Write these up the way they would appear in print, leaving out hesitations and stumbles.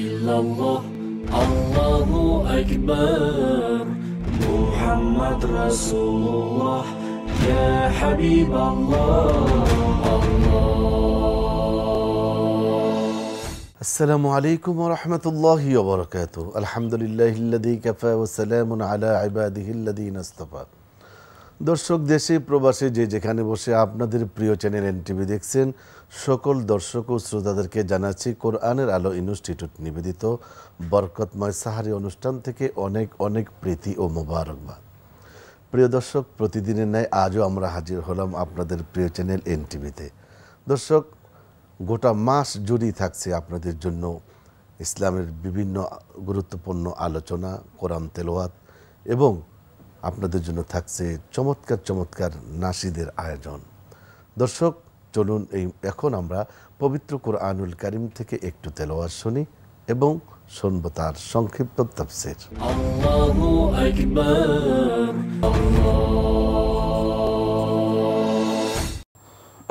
illallah, Allahu Akbar, Muhammad Rasulullah, Ya Habiballah, আসসালামু আলাইকুম ওয়া রাহমাতুল্লাহি ওয়া বারাকাতুহু। আলহামদুলিল্লাহিল্লাযী কাফা ওয়া সালামুন আলা ইবাদিহিল্লাযীনা ইসতাফা। দর্শক, দেশে প্রবাসে যে যেখানে বসে আপনাদের প্রিয় চ্যানেল এনটিভি দেখছেন, সকল দর্শক ও শ্রোতাদেরকে জানাচ্ছি কোরআনের আলো ইনস্টিটিউট নিবেদিত বরকতময় সাহারি অনুষ্ঠান থেকে অনেক অনেক প্রীতি ও মোবারকবাদ। প্রিয় দর্শক, প্রতিদিনের ন্যায় আজও আমরা হাজির হলাম আপনাদের প্রিয় চ্যানেল এনটিভিতে। দর্শক, গোটা মাস জুড়েই থাকছে আপনাদের জন্য ইসলামের বিভিন্ন গুরুত্বপূর্ণ আলোচনা, কোরআন তেলাওয়াত এবং আপনাদের জন্য থাকছে চমৎকার চমৎকার নাশিদের আয়োজন। দর্শক, চলুন এখন আমরা পবিত্র কোরআনুল কারীম থেকে একটু তেলাওয়াত শুনি এবং শুনব তার সংক্ষিপ্ত তাফসীর। Allahu Akbar,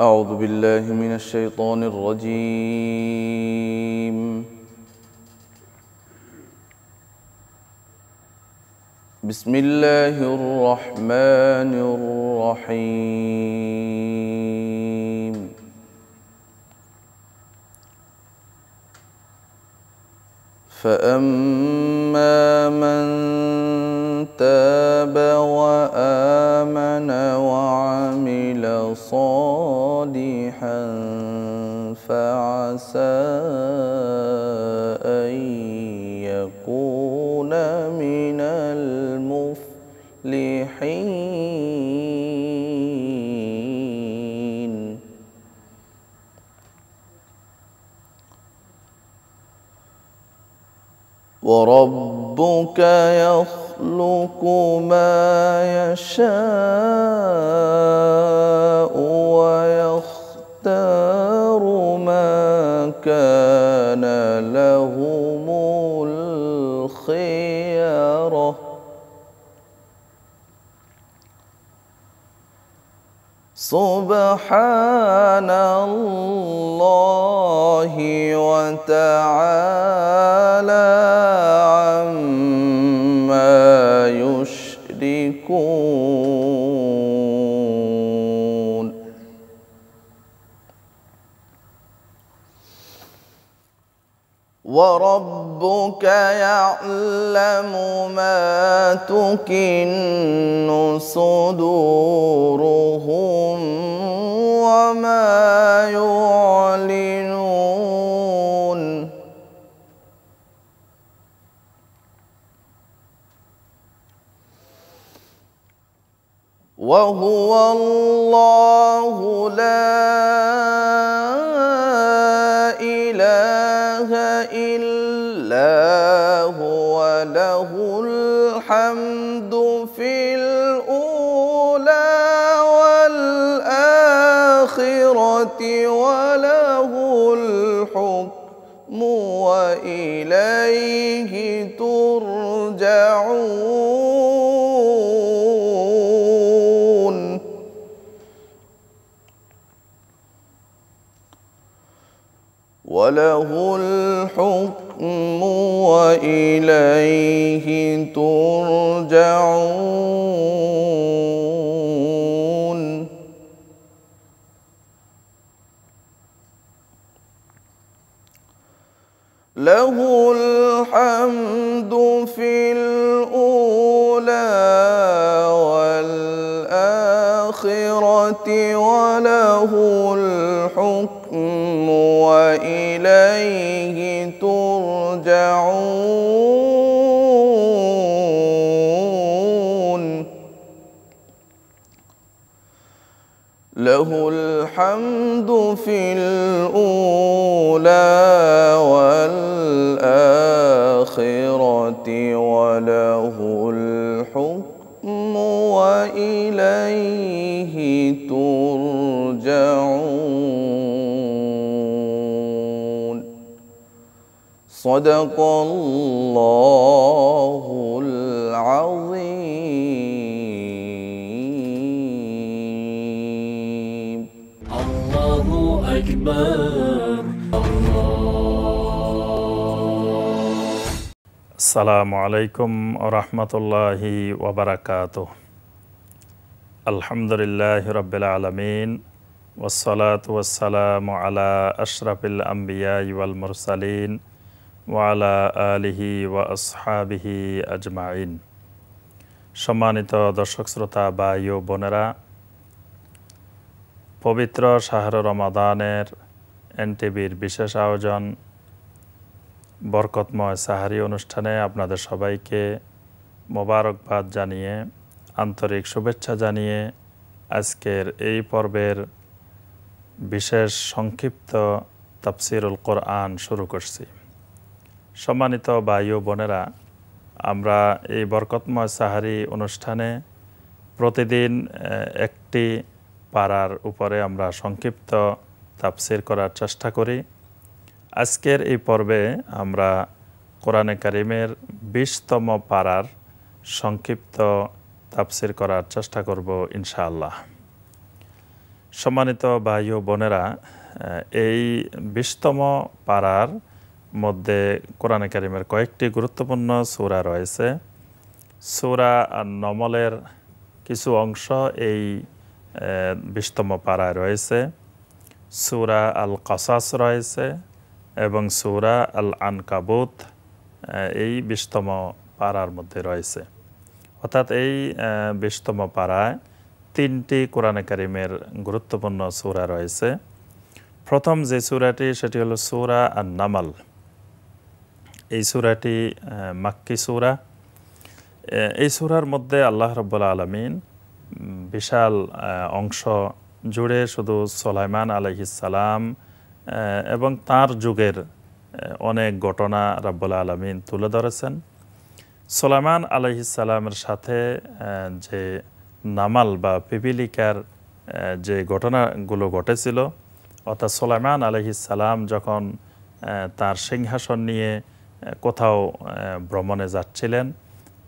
أعوذ بالله من الشيطان الرجيم. بسم الله الرحمن الرحيم. فأما من تاب وآمن وعمل صالحا فعسى أن يكون من المفلحين. وربك يخلق ما يشاء ويختار ما كان لهم الخيرة. سبحان الله وتعالى عما يشركون. وربك يعلم ما تكن صدورهم وما يعلنون. وهو الله لا إله إلا هو له الحمد في الأولى والآخرة وله الحكم وإليه ترجعون. وله الحكم وإليه ترجعون. له الحمد في الأولى والآخرة وله الحكم وإليه ترجعون. له الحمد في الأولى والآخرة وله الحكم وإليه ترجعون. صدق الله العظيم. Allahu Akbar, Allah. আসসালামু আলাইকুম ওয়া রাহমাতুল্লাহি ওয়া বারাকাতুহু। আলহামদুলিল্লাহি রাব্বিল আলামিন ওয়াসসালাতু ওয়াসসালামু আলা আশরাফিল আমবিয়াই ওয়াল মুরসালিন ওয়া আলা আলিহি ওয়া আসহাবিহি আজমাইন। সম্মানিত দর্শক শ্রোতা ভাই ও বোনেরা, পবিত্র শাহর রমাদানের এনটিভির বিশেষ আয়োজন বরকতময় সাহারি অনুষ্ঠানে আপনাদের সবাইকে মোবারকবাদ জানিয়ে, আন্তরিক শুভেচ্ছা জানিয়ে আজকের এই পর্বের বিশেষ সংক্ষিপ্ত তাফসিরুল কোরআন শুরু করছি। সম্মানিত ভাই ও বোনেরা, আমরা এই বরকতময় সাহারি অনুষ্ঠানে প্রতিদিন একটি পারার উপরে আমরা সংক্ষিপ্ত তাফসির করার চেষ্টা করি। আজকের এই পর্বে আমরা কোরআনে কারিমের ২০তম পারার সংক্ষিপ্ত তাফসির করার চেষ্টা করব ইনশাআল্লাহ। সম্মানিত ভাই ও বোনেরা, এই ২০তম পারার মধ্যে কোরআনে কারিমের কয়েকটি গুরুত্বপূর্ণ সূরা রয়েছে। সূরা নমলের কিছু অংশ এই ২০তম পারায় রয়েছে, সূরা আল কাসাস রয়েছে এবং সূরা আল আনকাবুত এই ২০তম পারার মধ্যে রয়েছে। অর্থাৎ এই ২০তম পারায় ৩টি কোরআনে কারিমের গুরুত্বপূর্ণ সূরা রয়েছে। প্রথম যে সূরাটি সেটি হলো সূরা আন-নামাল। এই সূরাটি মাক্কি সূরা। এই সূরার মধ্যে আল্লাহ রাব্বুল আলামিন বিশাল অংশ জুড়ে শুধু সুলাইমান আলাইহিস সালাম এবং তার যুগের অনেক ঘটনা রাব্বুল আলামিন তুলে ধরেছেন। সুলাইমান আলাইহিস সালামের সাথে যে নামাল বা পিপিলিকার যে ঘটনাগুলো ঘটেছিল, অর্থাৎ সুলাইমান আলাইহিস সালাম যখন তার সিংহাসন নিয়ে কোথাও ভ্রমণে যাচ্ছিলেন,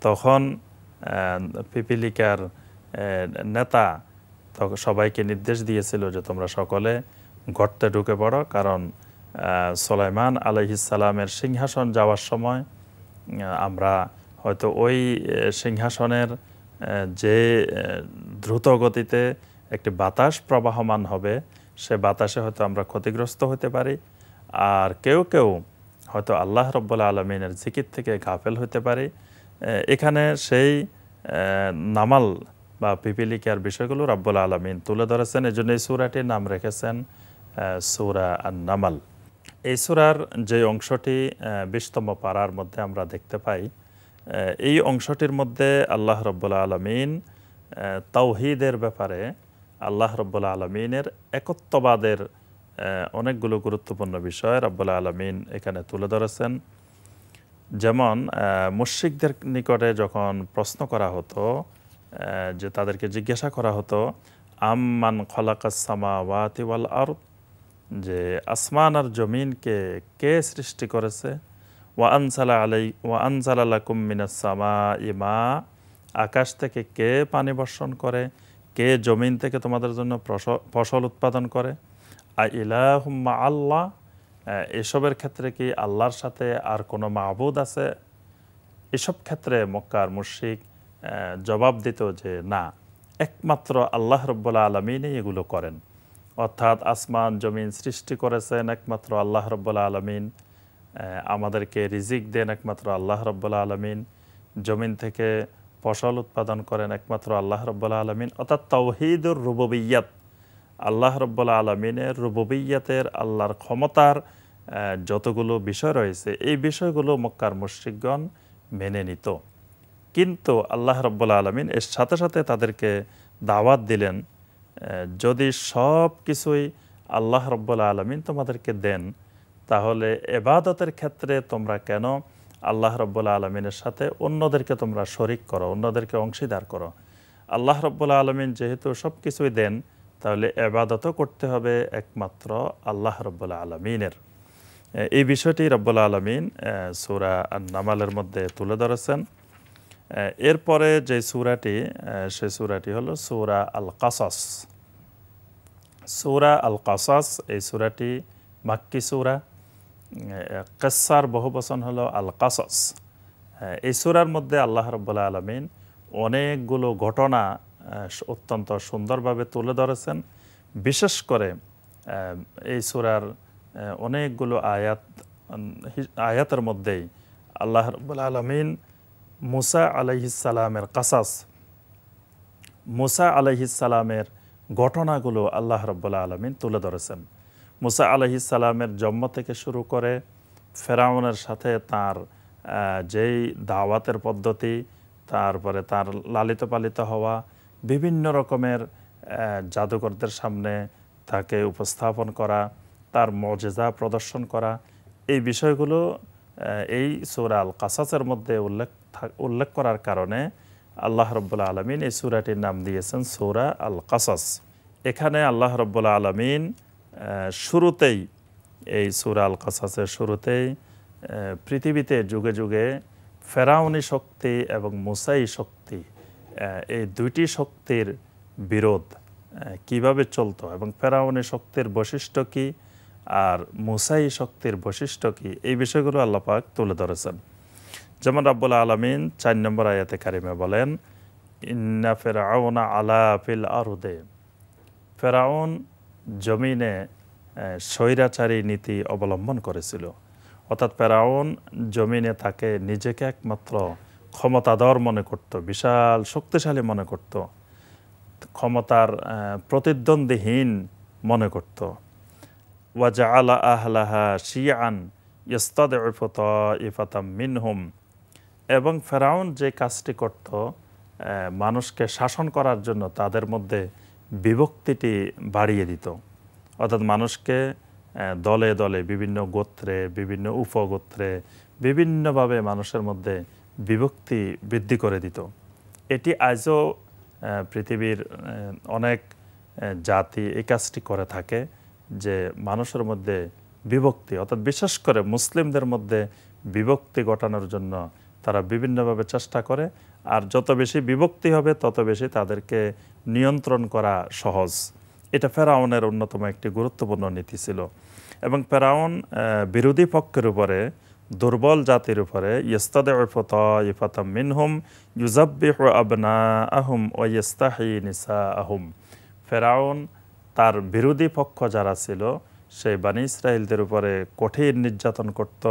তখন পিপিলিকার নেতা সবাইকে নির্দেশ দিয়েছিল যে তোমরা সকলে গর্তে ঢুকে পড়ো, কারণ সুলাইমান আলাইহিস সালামের সিংহাসন যাওয়ার সময় আমরা হয়তো ওই সিংহাসনের যে দ্রুত গতিতে একটি বাতাস প্রবাহমান হবে, সে বাতাসে হয়তো আমরা ক্ষতিগ্রস্ত হতে পারি। আর কেউ কেউ হয়তো আল্লাহ রাব্বুল আলামিনের জিকির থেকে গাফেল হতে পারি। এখানে সেই নামাল বা পিপিলিকার বিষয়গুলো রাব্বুল আলামিন তুলে ধরেছেন। এই জন্য এই সূরাটির নাম রেখেছেন সূরা আন-নামাল। এই সূরার যে অংশটি ২০তম পারার মধ্যে আমরা দেখতে পাই, এই অংশটির মধ্যে আল্লাহ রাব্বুল আলামিন তাওহীদের ব্যাপারে, আল্লাহ রাব্বুল আলামিনের একত্ববাদের অনেকগুলো গুরুত্বপূর্ণ বিষয় রাব্বুল আলামিন এখানে তুলে ধরেছেন। যেমন মুশরিকদের নিকটে যখন প্রশ্ন করা হতো, যে তাদেরকে জিজ্ঞাসা করা হতো আম্মান খালাকাস সামাওয়াতি ওয়াল আরদ, যে আসমান আর জমিনকে কে সৃষ্টি করেছে, ওয়া আনজালা লাকুম মিনাস সামাই মা, আকাশ থেকে কে পানি বর্ষণ করে, কে জমিন থেকে তোমাদের জন্য ফসল উৎপাদন করে, ইলাহুম মা আল্লাহ, এসবের ক্ষেত্রে কি আল্লাহর সাথে আর কোনো মাবুদ আছে? এসব ক্ষেত্রে মক্কার মুশরিক জবাব দিত যে না, একমাত্র আল্লাহ রাব্বুল আলামিনই এগুলো করেন। অর্থাৎ আসমান জমিন সৃষ্টি করেছেন একমাত্র আল্লাহ রাব্বুল আলামিন, আমাদেরকে রিজিক দেন একমাত্র আল্লাহ রাব্বুল আলামিন, জমিন থেকে ফসল উৎপাদন করেন একমাত্র আল্লাহ রাব্বুল আলামিন। অর্থাৎ তাওহীদুর রুবুবিয়্যাত, আল্লাহ রাব্বুল আলামিনের রুবুবিয়্যাতের, আল্লাহর ক্ষমতার যতগুলো বিষয় রয়েছে, এই বিষয়গুলো মক্কার মুশরিকগণ মেনে নিত। কিন্তু আল্লাহ রাব্বুল আলামিন এর সাথে সাথে তাদেরকে দাওয়াত দিলেন, যদি সব কিছুই আল্লাহ রাব্বুল আলামিন তোমাদেরকে দেন, তাহলে ইবাদতের ক্ষেত্রে তোমরা কেন আল্লাহ রাব্বুল আলামিনের সাথে অন্যদেরকে তোমরা শরিক করো, অন্যদেরকে অংশীদার করো? আল্লাহ রাব্বুল আলামিন যেহেতু সব কিছুই দেন, তাহলে ইবাদতও করতে হবে একমাত্র আল্লাহ রাব্বুল আলামিনের। এই বিষয়টি রাব্বুল আলামিন সূরা আন-নামালের মধ্যে তুলে ধরেছেন। এরপরে যে সূরাটি, সেই সূরাটি হলো সূরা আল কাসাস। সূরা আল কাসাস, এই সূরাটি মাক্কি সূরা। কিসসার বহুবচন হলো আল কাসাস। এই সূরার মধ্যে আল্লাহ রাব্বুল আলামিন অনেকগুলো ঘটনা অত্যন্ত সুন্দরভাবে তুলে ধরেছেন। বিশেষ করে এই সূরার অনেকগুলো আয়াতের মধ্যেই আল্লাহ রাব্বুল আলামিন মুসা আলাইহিস সালামের কাসাস, মুসা আলাইহিস সালামের ঘটনাগুলো আল্লাহ রাব্বুল আলামিন তুলে ধরেছেন। মুসা আলাইহিস সালামের জন্ম থেকে শুরু করে ফেরাউনের সাথে তার যেই দাওয়াতের পদ্ধতি, তারপরে তার লালিত পালিত হওয়া, বিভিন্ন রকমের জাদুকরদের সামনে তাকে উপস্থাপন করা, তার মুজিজা প্রদর্শন করা, এই বিষয়গুলো এই সূরা আল কাসাসের মধ্যে উল্লেখ করার কারণে আল্লাহ রাব্বুল আলামিন এই সূরাটির নাম দিয়েছেন সূরা আল কাসাস। এখানে আল্লাহ রাব্বুল আলামিন শুরুতেই, এই সূরা আল কাসাসের শুরুতেই পৃথিবীতে যুগে যুগে ফেরাউনি শক্তি এবং মুসাই শক্তি, এই দুইটি শক্তির বিরোধ কিভাবে চলতো এবং ফেরাউনি শক্তির বৈশিষ্ট্য কী আর মুসাই শক্তির বৈশিষ্ট্য কী, এই বিষয়গুলো আল্লাহ পাক তুলে ধরেছেন। যেমন রাব্বুল আলামিন 4 নম্বর আয়াতে কারিমে বলেন, ইন্না ফিরআউনা আলা ফিল আরদে, ফেরাউন জমিনে স্বৈরাচারী নীতি অবলম্বন করেছিল। অর্থাৎ ফেরাউন জমিনে তাকে নিজেকে একমাত্র ক্ষমতাধর মনে করত, বিশাল শক্তিশালী মনে করত, ক্ষমতার প্রতিদ্বন্দ্বীহীন মনে করত। ওয়াজআলা আহলাহা শিয়ান ইস্তাদঈফু তাইফাতাম মিনহুম, এবং ফেরাউন যে কাজটি করত মানুষকে শাসন করার জন্য তাদের মধ্যে বিভক্তিটি বাড়িয়ে দিত। অর্থাৎ মানুষকে দলে দলে, বিভিন্ন গোত্রে, বিভিন্ন উপগোত্রে, বিভিন্নভাবে মানুষের মধ্যে বিভক্তি বৃদ্ধি করে দিত। এটি আজও পৃথিবীর অনেক জাতি এই কাজটি করে থাকে, যে মানুষের মধ্যে বিভক্তি, অর্থাৎ বিশেষ করে মুসলিমদের মধ্যে বিভক্তি ঘটানোর জন্য তারা বিভিন্নভাবে চেষ্টা করে। আর যত বেশি বিভক্তি হবে তত বেশি তাদেরকে নিয়ন্ত্রণ করা সহজ। এটা ফেরাউনের অন্যতম একটি গুরুত্বপূর্ণ নীতি ছিল। এবং ফেরাউন বিরোধী পক্ষের উপরে, দুর্বল জাতির উপরে ইস্তাদঈফু তাইফাতাম মিনহুম ইউযাব্বিহু আবনাআহুম ওয়া ইস্তাহয়ী নিসাআহুম, ফেরাউন তার বিরোধী পক্ষ যারা ছিল সেই বনী ইসরাইলদের উপরে কঠিন নির্যাতন করত,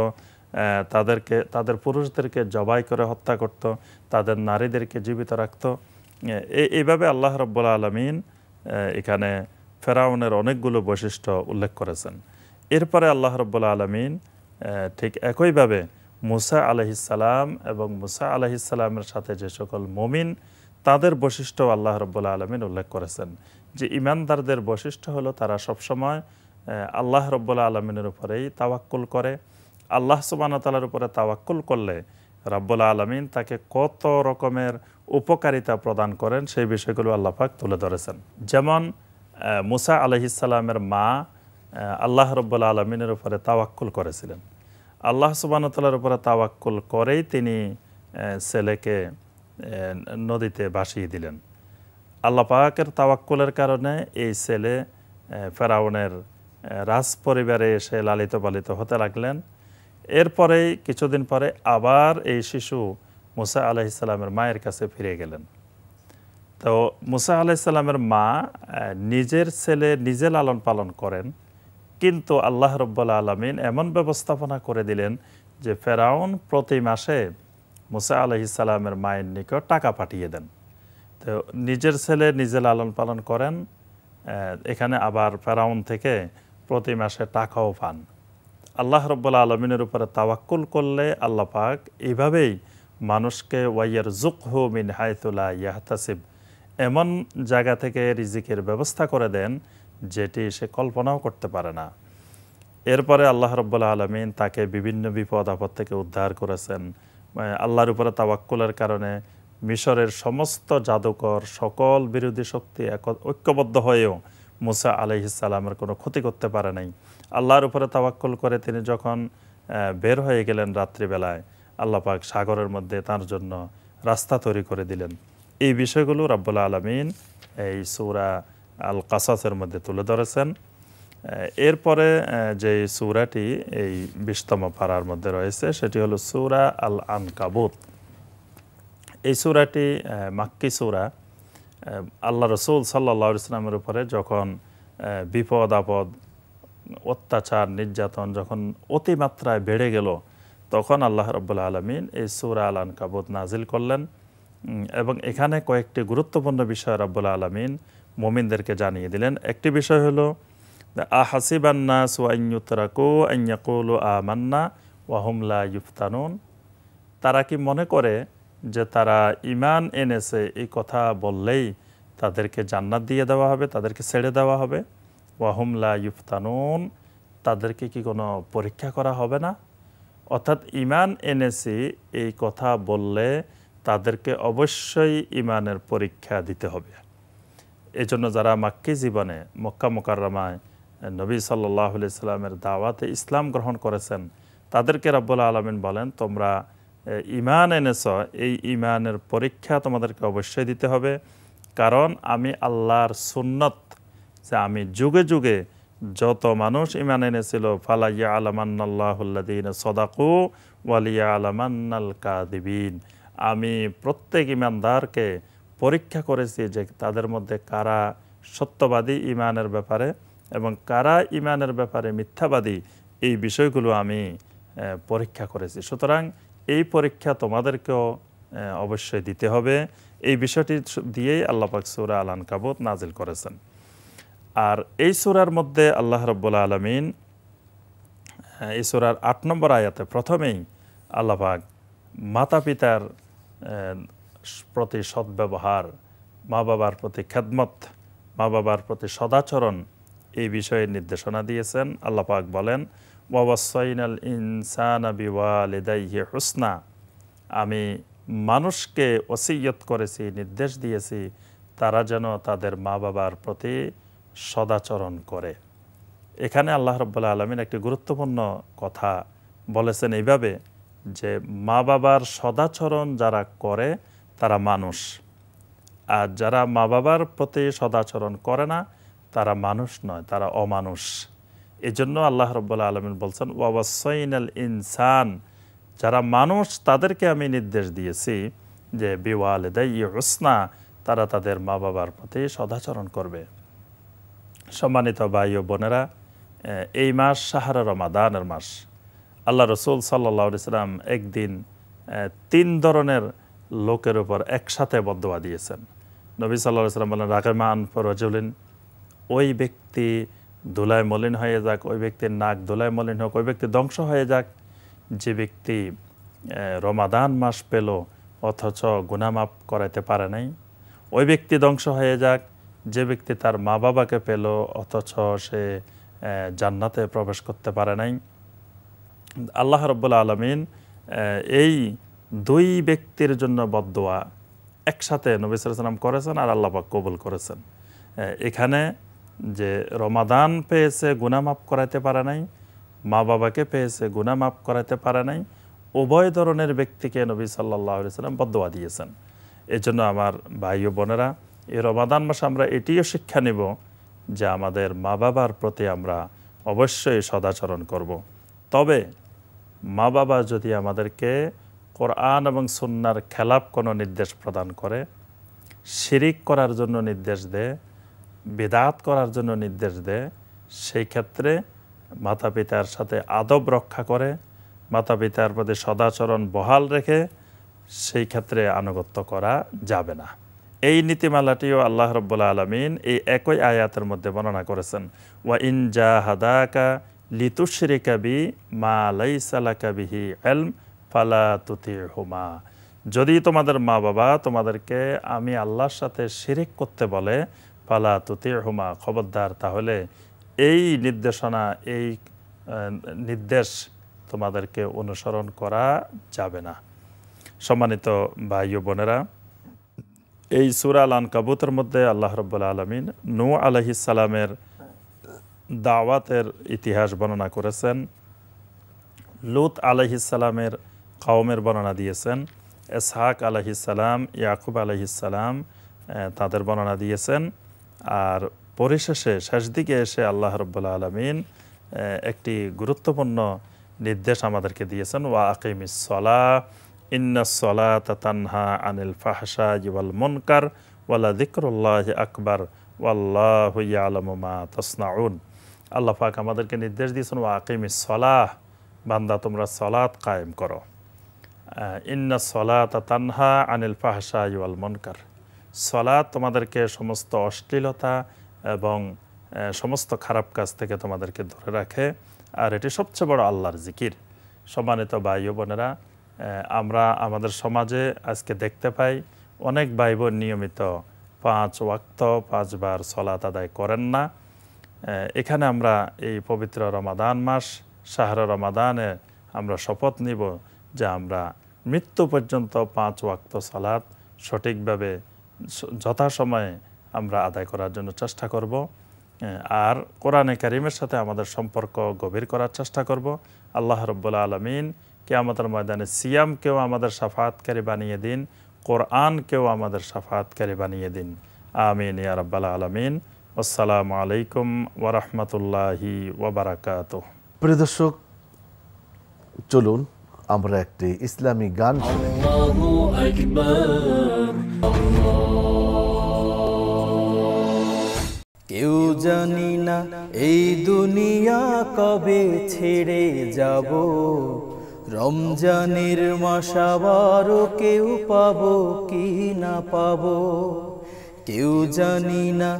তাদের পুরুষদেরকে জবাই করে হত্যা করত, তাদের নারীদেরকে জীবিত রাখত। এইভাবে আল্লাহ রাব্বুল আলামিন এখানে ফেরাউনের অনেকগুলো বৈশিষ্ট্য উল্লেখ করেছেন। এরপরে আল্লাহ রাব্বুল আলামিন ঠিক একইভাবে মুসা আলাইহিস সালাম এবং মুসা আলাইহিস সালামের সাথে যে সকল মুমিন, তাদের বৈশিষ্ট্য আল্লাহ রাব্বুল আলামিন উল্লেখ করেছেন। যে ঈমানদারদের বৈশিষ্ট্য হলো তারা সবসময় আল্লাহ রাব্বুল আলামিনের উপরেই তাওয়াক্কুল করে। আল্লাহ সুবহানাহু ওয়া তাআলার উপরে তাওয়াক্কুল করলে রাব্বুল আলামিন তাকে কত রকমের উপকারিতা প্রদান করেন, সেই বিষয়গুলো আল্লাহ পাক তুলে ধরেছেন। যেমন মুসা আলাইহিস সালামের মা আল্লাহ রাব্বুল আলামিনের উপরে তাওয়াক্কুল করেছিলেন। আল্লাহ সুবহানাহু ওয়া তাআলার উপরে তাওয়াক্কুল করেই তিনি ছেলেকে নদীতে ভাসিয়ে দিলেন। আল্লাহ পাকের তাওয়াক্কুলের কারণে এই ছেলে ফেরাউনের রাজ পরিবারে এসে লালিত পালিত হতে লাগলেন। এরপরেই কিছুদিন পরে আবার এই শিশু মুসা আলাইহিস সালামের মায়ের কাছে ফিরে গেলেন। তো মুসা আলাইহিস সালামের মা নিজের ছেলে নিজে লালন পালন করেন, কিন্তু আল্লাহ রাব্বুল আলামিন এমন ব্যবস্থাপনা করে দিলেন যে ফেরাউন প্রতি মাসে মুসা আলাইহিস সালামের মায়ের নিকট টাকা পাঠিয়ে দেন। তো নিজের ছেলে নিজে লালন পালন করেন, এখানে আবার ফেরাউন থেকে প্রতি মাসে টাকাও পান। আল্লাহ রাব্বুল আলামিনের উপরে তাওয়াক্কুল করলে আল্লাহ পাক এইভাবেই মানুষকে ওয়াইয়ারযুকহু মিন হাইথু লা ইয়াহতাসিব, এমন জায়গা থেকে রিজিকের ব্যবস্থা করে দেন যেটি সে কল্পনাও করতে পারে না। এরপরে আল্লাহ রাব্বুল আলামিন তাকে বিভিন্ন বিপদ আপদ থেকে উদ্ধার করেছেন। আল্লাহর উপরে তাওয়াক্কুলের কারণে মিশরের সমস্ত জাদুকর, সকল বিরোধী শক্তি ঐক্যবদ্ধ হয়েও মুসা আলাইহিস সালামের কোনো ক্ষতি করতে পারে নাই। আল্লাহর উপরে তাওয়াক্কুল করে তিনি যখন বের হয়ে গেলেন রাত্রিবেলায়, আল্লাহ পাক সাগরের মধ্যে তার জন্য রাস্তা তৈরি করে দিলেন। এই বিষয়গুলো রাব্বুল আলামিন এই সূরা আল কাসাসের মধ্যে তুলে ধরেছেন। এরপরে যে সূরাটি এই 20তম পারার মধ্যে রয়েছে সেটি হলো সূরা আল আনকাবুত। এই সূরাটি মাক্কি সূরা। আল্লাহ রাসূল সাল্লাল্লাহু আলাইহি ওয়াসাল্লামের উপরে যখন বিপদ আপদ, অত্যাচার, নির্যাতন যখন অতিমাত্রায় বেড়ে গেল, তখন আল্লাহ রাব্বুল আলামিন এই সূরা আল আনকাবুত নাজিল করলেন। এবং এখানে কয়েকটি গুরুত্বপূর্ণ বিষয় রাব্বুল আলামিন মুমিনদেরকে জানিয়ে দিলেন। একটি বিষয় হলো আহাসিবান নাসু আন ইউতরাকু আন ইয়াকুলু আমান্না ওয়া হুম লা ইফতানুন। তারা কি মনে করে যে তারা ঈমান এনেছে এই কথা বললেই তাদেরকে জান্নাত দিয়ে দেওয়া হবে, তাদেরকে ছেড়ে দেওয়া হবে? ওয়া হুম লা ইফতানুন, তাদেরকে কি কোনো পরীক্ষা করা হবে না? অর্থাৎ ঈমান এনেছি এই কথা বললে তাদেরকে অবশ্যই ঈমানের পরীক্ষা দিতে হবে। এজন্য যারা মাক্কি জীবনে মক্কা মুকাররমায় নবী সাল্লাল্লাহু আলাইহি সাল্লামের দাওয়াতে ইসলাম গ্রহণ করেছেন, তাদেরকে রাব্বুল আলামিন বলেন, তোমরা ঈমান এনেছ, এই ঈমানের পরীক্ষা তোমাদেরকে অবশ্যই দিতে হবে। কারণ আমি আল্লাহর সুন্নত, যে আমি যুগে যুগে যত মানুষ ঈমান এনেছিল, ফালা ইয়ালামান্নাল্লাহুল্লাযীনা সাদাকু ওয়া লিয়ালামান্নাল কাযিবিন, আমি প্রত্যেক ঈমানদারকে পরীক্ষা করেছি যে তাদের মধ্যে কারা সত্যবাদী ঈমানের ব্যাপারে এবং কারা ঈমানের ব্যাপারে মিথ্যাবাদী, এই বিষয়গুলো আমি পরীক্ষা করেছি। সুতরাং এই পরীক্ষা তোমাদেরকেও অবশ্যই দিতে হবে। এই বিষয়টি দিয়েই আল্লাহ পাক সূরা আল আনকাবুত নাজিল করেছেন। আর এই সূরার মধ্যে আল্লাহ রাব্বুল আলামিন এই সূরার 8 নম্বর আয়াতে প্রথমেই আল্লাহ পাক মাতা পিতার প্রতি সদ্ব্যবহার, মা বাবার প্রতি খেদমত, মা বাবার প্রতি সদাচরণ, এই বিষয়ে নির্দেশনা দিয়েছেন। আল্লাহ পাক বলেন, ওয়াসাইনাল ইনসানা বিওয়ালিদাইহি হুসনা, আমি মানুষকে ওসিয়ত করেছি, নির্দেশ দিয়েছি তারা যেন তাদের মা বাবার প্রতি সদাচরণ করে। এখানে আল্লাহ রাব্বুল আলামিন একটি গুরুত্বপূর্ণ কথা বলেছেন এইভাবে যে মা বাবার সদাচরণ যারা করে তারা মানুষ, আর যারা মা বাবার প্রতি সদাচরণ করে না তারা মানুষ নয়, তারা অমানুষ। এই জন্য আল্লাহ রাব্বুল আলামিন বলছেন, ওয়াসাইনাল ইনসান, যারা মানুষ তাদেরকে আমি নির্দেশ দিয়েছি যে বিওয়ালিদাইহি হুসনা, তারা তাদের মা বাবার প্রতি সদাচরণ করবে। সম্মানিত ভাই ও বোনেরা, এই মাস শাহরে রমাদানের মাস। আল্লাহ রাসূল সাল্লাল্লাহু আলাইহি সাল্লাম একদিন 3 ধরনের লোকের উপর একসাথে বদদোয়া দিয়েছেন। নবী সাল্লাল্লাহু আলাইহি সাল্লাম বলেন, রাগিমা আনফু রাজুলিন, ওই ব্যক্তি ধুলায় মলিন হয়ে যাক, ওই ব্যক্তির নাক ধুলায় মলিন হোক, ওই ব্যক্তি ধ্বংস হয়ে যাক যে ব্যক্তি রমাদান মাস পেল অথচ গুনাহ মাফ করাইতে পারে নাই। ওই ব্যক্তি ধ্বংস হয়ে যাক যে ব্যক্তি তার মা বাবাকে পেল অথচ সে জান্নাতে প্রবেশ করতে পারে নাই। আল্লাহ রাব্বুল আলামিন এই 2 ব্যক্তির জন্য বদদোয়া একসাথে নবী সাল্লাল্লাহু আলাইহি সাল্লাম করেছেন আর আল্লাহ পাক কবুল করেছেন। এখানে যে রমাদান পেয়েছে গুনাহ মাফ করাইতে পারে নাই, মা বাবাকে পেয়েছে গুনাহ মাফ করাইতে পারে নাই, উভয় ধরনের ব্যক্তিকে নবী সাল্লাল্লাহু আলাইহি সাল্লাম বদদোয়া দিয়েছেন। এই জন্য আমার ভাই ও বোনেরা, এই রমাদান মাসে আমরা এটিও শিক্ষা নেব যে আমাদের মা বাবার প্রতি আমরা অবশ্যই সদাচরণ করব। তবে মা বাবা যদি আমাদেরকে কোরআন এবং সুন্নাহর খেলাফ কোনো নির্দেশ প্রদান করে, শিরিক করার জন্য নির্দেশ দেয়, বিদআত করার জন্য নির্দেশ দেয়, সেই ক্ষেত্রে মাতা পিতার সাথে আদব রক্ষা করে, মাতা পিতার প্রতি সদাচরণ বহাল রেখে সেই ক্ষেত্রে আনুগত্য করা যাবে না। এই নীতিমালাটিও আল্লাহ রাব্বুল আলামিন এই একই আয়াতের মধ্যে বর্ণনা করেছেন, ওয়া ইন জাহাদাকা লিতুশরিকা বি মা লাইসা লাকা বিহি ইলম ফালা তুতিহুমা, যদি তোমাদের মা বাবা তোমাদেরকে আমি আল্লাহর সাথে শিরিক করতে বলে, ফালা তুতিহুমা, খবরদার তাহলে এই নির্দেশনা, এই নির্দেশ তোমাদেরকে অনুসরণ করা যাবে না। সম্মানিত ভাই ও বোনেরা, এই সূরা আল আনকাবুতের মধ্যে আল্লাহ রাব্বুল আলামিন নূহ আলাইহিস সালামের দাওয়াতের ইতিহাস বর্ণনা করেছেন, লূত আলাইহিস সালামের কওমের বর্ণনা দিয়েছেন, ইসহাক আলাইহিস সালাম, ইয়াকুব আলাইহিস সালাম তাদের বর্ণনা দিয়েছেন। আর পরিশেষে শেষ দিকে এসে আল্লাহ রাব্বুল আলামিন একটি গুরুত্বপূর্ণ নির্দেশ আমাদেরকে দিয়েছেন, ওয়া আকিমিস সালাহ ইন্নাস সালাতা তানহা আনিল ফাহশাই ওয়াল মুনকার ওয়ালা যিকরুল্লাহি আকবার ওয়াল্লাহু ইয়ালামু মা তাসনাউন। আল্লাহ পাক আমাদেরকে নির্দেশ দিয়েছেন, ওয়া আকিমিস সালাহ, বান্দা তোমরা সালাত কায়েম করো। ইন্নাস সালাতা তানহা আনিল ফাহশাই ওয়াল মুনকার, সালাত তোমাদেরকে সমস্ত অশ্লীলতা এবং সমস্ত খারাপ কাজ থেকে তোমাদেরকে ধরে রাখে, আর এটি সবচেয়ে বড় আল্লাহর জিকির। সম্মানিত ভাই ও বোনেরা, আমরা আমাদের সমাজে আজকে দেখতে পাই অনেক ভাই বোন নিয়মিত 5 ওয়াক্ত 5 বার সালাত আদায় করেন না। এখানে আমরা এই পবিত্র রমাদান মাস, শাহরে রমাদানে আমরা শপথ নিব যে আমরা মৃত্যু পর্যন্ত 5 ওয়াক্ত সালাত সঠিকভাবে যথাসময়ে আমরা আদায় করার জন্য চেষ্টা করব, আর কোরআনে কারিমের সাথে আমাদের সম্পর্ক গভীর করার চেষ্টা করব। আল্লাহ রাব্বুল আলামিন কিয়ামতের ময়দানে সিয়ামকেও আমাদের শাফাআতকারী বানিয়ে দিন, কোরআনকেও আমাদের শাফাআতকারী বানিয়ে দিন। আমিন ইয়া রাব্বাল আলামিন। আসসালামু আলাইকুম ওয়া রাহমাতুল্লাহি ওয়া বারাকাতুহু। প্রিয় দর্শক, চলুন আমরা একটি ইসলামী গান শুনি। আল্লাহু আকবার, কেউ জানি না এই দুনিয়া কবে ছেড়ে যাব, রমজানের মাস আবারও কেউ পাবো কি না পাবো। কেউ জানি না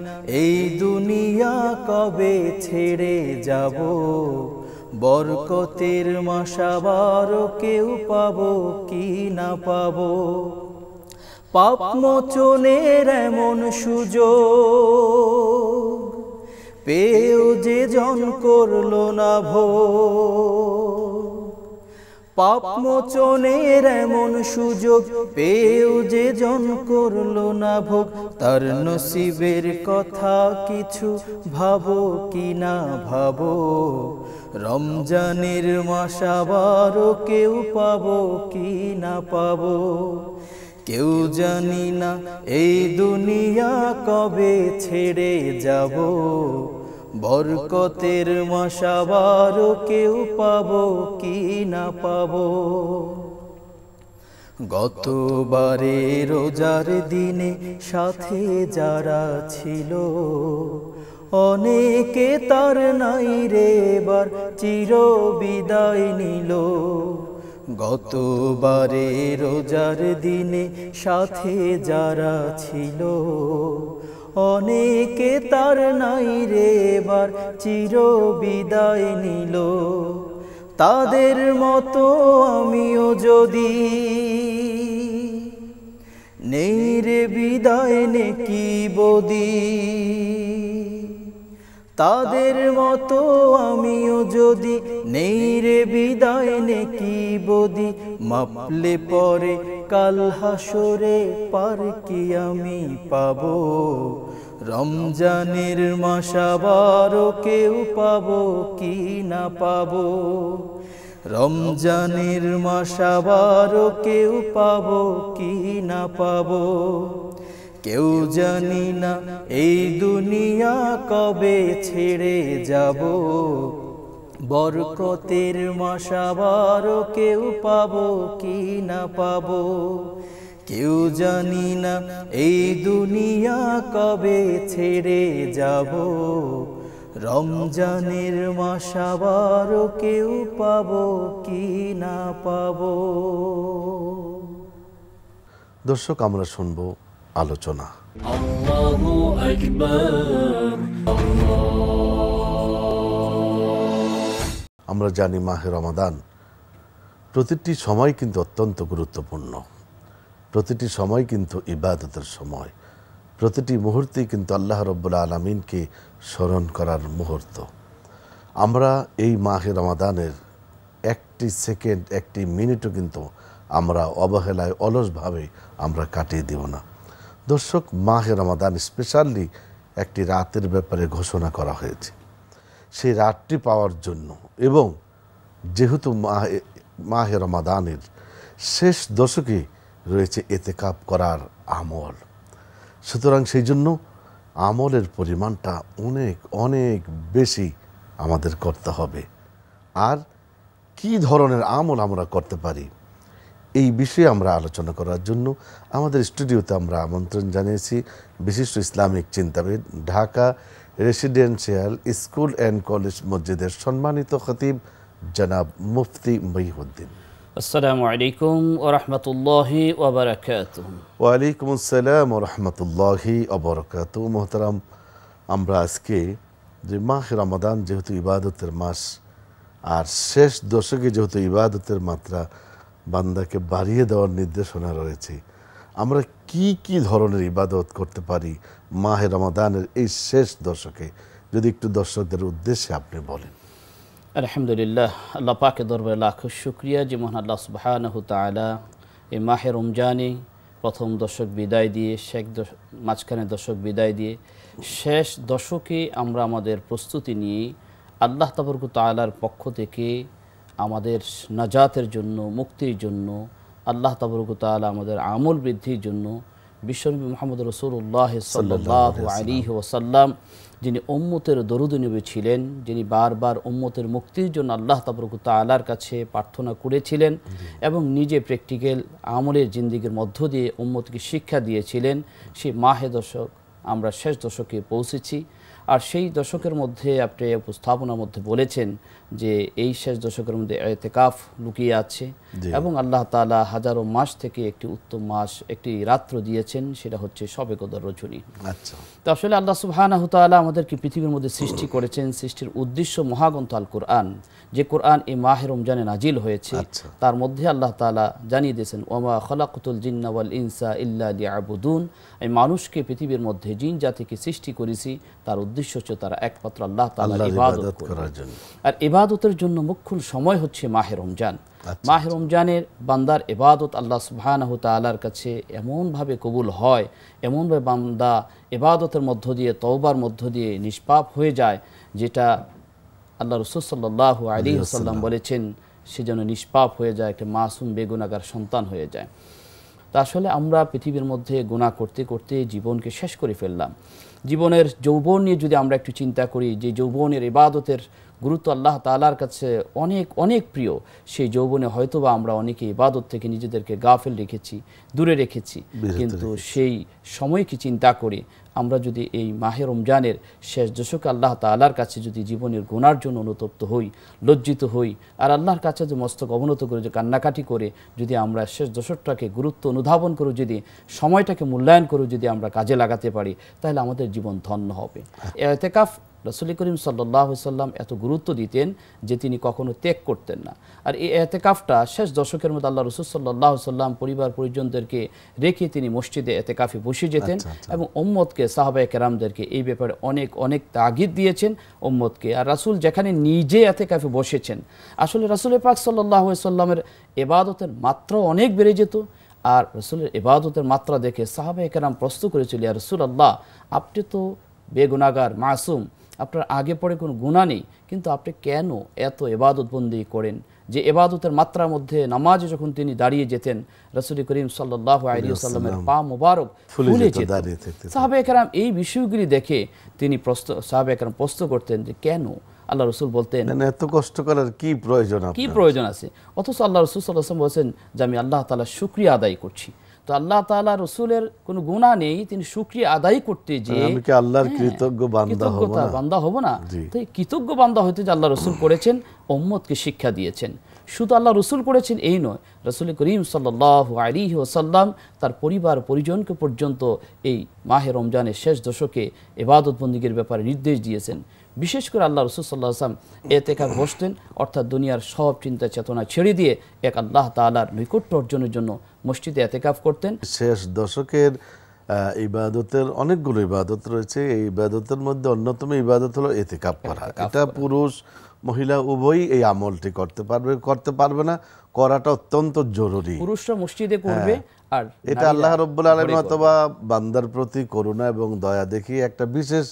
এই দুনিয়া কবে ছেড়ে যাব, বরকতের মাস আবারও কেউ পাবো কি না পাবো। পাপ মোচনের এমন সুযোগ পেয়েও যে জন করলো না ভোগ, পাপ মোচনের এমন সুযোগ পেয়েও যে জন করলো না ভোগ। তার নসিবের কথা কিছু ভাবো কি না ভাবো, রমজানের মাস আবারও কেউ পাবো কি না পাবো। কেউ জানি না এই দুনিয়া কবে ছেড়ে যাব, বরকতের মাস আবারও কেউ পাবো কি না পাবো। গতবারে রোজার দিনে সাথে যারা ছিল, অনেকে তার নাই রে এবার চির বিদায় নিল। গতবারে রোজার দিনে সাথে যারা ছিল, অনেকে তার নাই রে এবার চির বিদায় নিল। তাদের মতো আমিও যদি নেই রে বিদায় নে কি বদি, তাদের মতো আমিও যদি নেই রে বিদায় নে কি বদি। মাপলে পরে কাল হাসরে পার কি আমি পাবো, রমজানের মাস আবারও কেউ পাবো কি না পাবো। রমজানের মাস আবারও কেউ পাবো কি না পাবো। কেউ জানি না এই দুনিয়া কবে ছেড়ে যাব, বরকতের মাস আবারও কেউ পাবো কি না পাবো। কেউ জানি না এই দুনিয়া কবে ছেড়ে যাব, রমজানের মাস আবারও কেউ পাবো কি না পাবো। দর্শক, আমরা শুনবো আলোচনা। আল্লাহু আকবার, আমরা জানি মাহে রমাদান প্রতিটি সময় কিন্তু অত্যন্ত গুরুত্বপূর্ণ, প্রতিটি সময় কিন্তু ইবাদতের সময়, প্রতিটি মুহূর্তেই কিন্তু আল্লাহ রাব্বুল আলামিনকে স্মরণ করার মুহূর্ত। আমরা এই মাহে রমাদানের একটি সেকেন্ড, একটি মিনিটও কিন্তু আমরা অবহেলায় অলসভাবে আমরা কাটিয়ে দেব না। দর্শক, মাহে রমাদান স্পেশালি একটি রাতের ব্যাপারে ঘোষণা করা হয়েছে। সেই রাতটি পাওয়ার জন্য, এবং যেহেতু মাহে রমাদানের শেষ দশকে রয়েছে এতেকাব করার আমল, সুতরাং সেই জন্য আমলের পরিমাণটা অনেক অনেক বেশি আমাদের করতে হবে। আর কি ধরনের আমল আমরা করতে পারি এই বিষয়ে আমরা আলোচনা করার জন্য আমাদের স্টুডিওতে আমরা আমন্ত্রণ জানিয়েছি বিশিষ্ট ইসলামিক চিন্তাবিদ, Dhaka residential school and college মসজিদের সম্মানিত খতিব জনাব মুফতি মহিউদ্দিন। আসসালামু আলাইকুম ওয়া রাহমাতুল্লাহি ওয়া বারাকাতুহু। ওয়ালাইকুম আসসালাম ওয়া রাহমাতুল্লাহি ওয়া বারাকাতুহু। মোহতারাম, আমরা আজকে যে মাহ রমাদান যেহেতু ইবাদতের মাস, আর শেষ দশকে যেহেতু ইবাদতের মাত্রা বান্দাকে বাড়িয়ে দেওয়ার নির্দেশনা রয়েছে, আমরা কি কি ধরনের ইবাদত করতে পারি মাহে রমাদানের এই শেষ দশকে, যদি একটু দর্শকদের উদ্দেশ্যে আপনি বলেন। আলহামদুলিল্লাহ, আল্লাহ পাকের দরবারে লাখ শুকরিয়া যে মহান আল্লাহ সুবহানাহু তাআলা এই মাহে রমজানে প্রথম দশক বিদায় দিয়ে মাঝখানে দশক বিদায় দিয়ে শেষ দশকে আমরা আমাদের প্রস্তুতি নিয়ে আল্লাহ তাবারক তাআলার পক্ষ থেকে আমাদের নাজাতের জন্য, মুক্তির জন্য, আল্লাহ তাবারক তাআলা আমাদের আমল বৃদ্ধির জন্য বিশ্বনবী মুহাম্মদ রাসূলুল্লাহ সাল্লাল্লাহু আলাইহি ওয়াসাল্লাম, যিনি উম্মতের দরুদ নবী ছিলেন, যিনি বারবার উম্মতের মুক্তির জন্য আল্লাহ তাবারক তাআলার কাছে প্রার্থনা করেছিলেন এবং নিজে প্র্যাকটিক্যাল আমলের জিন্দেগির মধ্য দিয়ে উম্মতকে শিক্ষা দিয়েছিলেন, সেই মাহে দশক আমরা শেষ দশকে পৌঁছেছি। আর সেই দশকের মধ্যে আপনি উপস্থাপনার মধ্যে বলেছেন যে এই শেষ দশকের মধ্যে ইতিকাফ লুকিয়ে আছে এবং আল্লাহ তাআলা হাজারো মাস থেকে একটি উত্তম মাস, একটি রাত্র দিয়েছেন, সেটা হচ্ছে শবে কদর রজনী। আচ্ছা, তো আসলে আল্লাহ সুবহানাহু তাআলা আমাদেরকে পৃথিবীর মধ্যে সৃষ্টি করেছেন, সৃষ্টির উদ্দেশ্য মহাগ্রন্থ আল কোরআন, যে কোরআন এই মাহে রমজানে নাজিল হয়েছে। তার মধ্যে আল্লাহ তাআলা জানিয়ে দিয়েছেন ওয়ামা খালাকতুল জিন্না ওয়াল ইনসা ইল্লা লিয়াবুদুন, আমি মানুষকে পৃথিবীর মধ্যে জিন জাতিকে সৃষ্টি করেছি, তার উদ্দেশ্য হচ্ছে তারা একমাত্র আল্লাহ তাআলার ইবাদত করার জন্য। আর ইবাদতের জন্য মুখ্য সময় হচ্ছে মাহে রমজান। মাহে রমজানের বান্দার ইবাদত আল্লাহ সুবহানাহু তাআলার কাছে এমনভাবে কবুল হয়, এমনভাবে বান্দা ইবাদতের মধ্য দিয়ে, তওবার মধ্য দিয়ে নিষ্পাপ হয়ে যায়, যেটা আল্লাহ রাসূল সাল্লাল্লাহু আলাইহি ওয়াসাল্লাম বলেছেন সে যেন নিষ্পাপ হয়ে যায়, একটা মাসুম বেগুনাহগার সন্তান হয়ে যায়। তা আসলে আমরা পৃথিবীর মধ্যে গুনাহ করতে করতে জীবনকে শেষ করে ফেললাম। জীবনের যৌবন নিয়ে যদি আমরা একটু চিন্তা করি, যে যৌবনের ইবাদতের গুরুত্ব আল্লাহ তাআলার কাছে অনেক অনেক প্রিয়, সেই যৌবনে হয়তোবা আমরা অনেকে ইবাদত থেকে নিজেদেরকে গাফেল রেখেছি, দূরে রেখেছি, কিন্তু সেই সময়কে চিন্তা করে আমরা যদি এই মাহে রমজানের শেষ দশকে আল্লাহ তাআলার কাছে যদি জীবনের গুনার জন্য অনুতপ্ত হই, লজ্জিত হই, আর আল্লাহর কাছে যে মস্তক অবনত করে, যে কান্নাকাটি করে যদি আমরা শেষ দশকটাকে গুরুত্ব অনুধাবন করে, যদি সময়টাকে মূল্যায়ন করে যদি আমরা কাজে লাগাতে পারি, তাহলে আমাদের জীবন ধন্য হবে। ইতিকাফ রাসূল করিম সাল্লাল্লাহু আলাইহি ওয়াসাল্লাম এত গুরুত্ব দিতেন যে তিনি কখনো ত্যাগ করতেন না। আর এই ইতিকাফটা শেষ দশকের মধ্যে আল্লাহ রাসূল সাল্লাল্লাহু আলাইহি ওয়াসাল্লাম পরিবার পরিজনদেরকে রেখে তিনি মসজিদে ইতিকাফে বসে যেতেন এবং উম্মতকে, সাহাবায়ে কেরামদেরকে এই ব্যাপারে অনেক অনেক তাগিদ দিয়েছেন উম্মতকে। আর রাসূল যেখানে নিজে ইতিকাফে বসেছেন, আসলে রাসূল পাক সাল্লাল্লাহু আলাইহি ওয়াসাল্লামের ইবাদতের মাত্রা অনেক বেড়ে যেত। আর রাসূলের ইবাদতের মাত্রা দেখে সাহাবায়ে কেরাম প্রশ্ন করেছিল, ইয়া রাসূলুল্লাহ, আপনি তো বেগুনাহগার, মাসুম, আপনার আগে পরে কোনো গুনাহ নেই, কিন্তু আপনি কেন এত ইবাদত বন্দি করেন? যে ইবাদতের মাত্রার মধ্যে নামাজে যখন তিনি দাঁড়িয়ে যেতেন, রাসূল করিম সাল্লাল্লাহু আলাইহি ওয়াসাল্লামের পা মোবারক ফুলে যেত। সাহাবায়ে কেরাম এই বিষয়গুলি দেখে তিনি সাহাবায়ে কেরাম প্রশ্ন করতেন যে কেন? আল্লাহ রাসূল বলতেন, এত কষ্ট করার কি প্রয়োজন, কি প্রয়োজন আছে? অথচ আল্লাহ রাসূল সাল্লাল্লাহু আলাইহি ওয়াসাল্লাম বলেছেন যে আমি আল্লাহ তাআলার শুকরিয়া আদায় করছি। তো আল্লাহ তাআলা রাসূলের কোনো গুনাহ নেই, তিনি শুকরিয়া আদায় করতে যে আমি কি আল্লাহর কৃতজ্ঞ বান্দা হব না? তাই কৃতজ্ঞ বান্দা হইতে যে আল্লাহ রাসূল করেছেন, উম্মতকে শিক্ষা দিয়েছেন। শুধু আল্লাহ রাসূল করেছেন এই নয়, রাসূল করিম সাল্লাল্লাহু আলাইহি ওয়াসাল্লাম তার পরিবার পরিজনকে পর্যন্ত এই মাহে রমজানের শেষ দশকে ইবাদত বন্দেগীর ব্যাপারে নির্দেশ দিয়েছেন। বিশেষ করে আল্লাহ রাসূল সাল্লাল্লাহু আলাইহি ওয়াসাল্লাম ইতিকাফ বসতেন, অর্থাৎ দুনিয়ার সব চিন্তা চেতনা ছেড়ে দিয়ে এক আল্লাহ তাআলার নৈকট্য অর্জনের জন্য মসজিদে ইতিকাফ করতেন। শেষ দশকের ইবাদতের অনেকগুলো ইবাদত রয়েছে, এই ইবাদতের মধ্যে অন্যতম ইবাদত হলো ইতিকাফ করা। এটা পুরুষ মহিলা উভয়ই এই আমলটি করতে পারবে না, করাটা অত্যন্ত জরুরি। পুরুষরা মসজিদে করবে, আর এটা আল্লাহ রাব্বুল আলামিন অথবা বান্দার প্রতি করুণা এবং দয়া দেখিয়ে একটা বিশেষ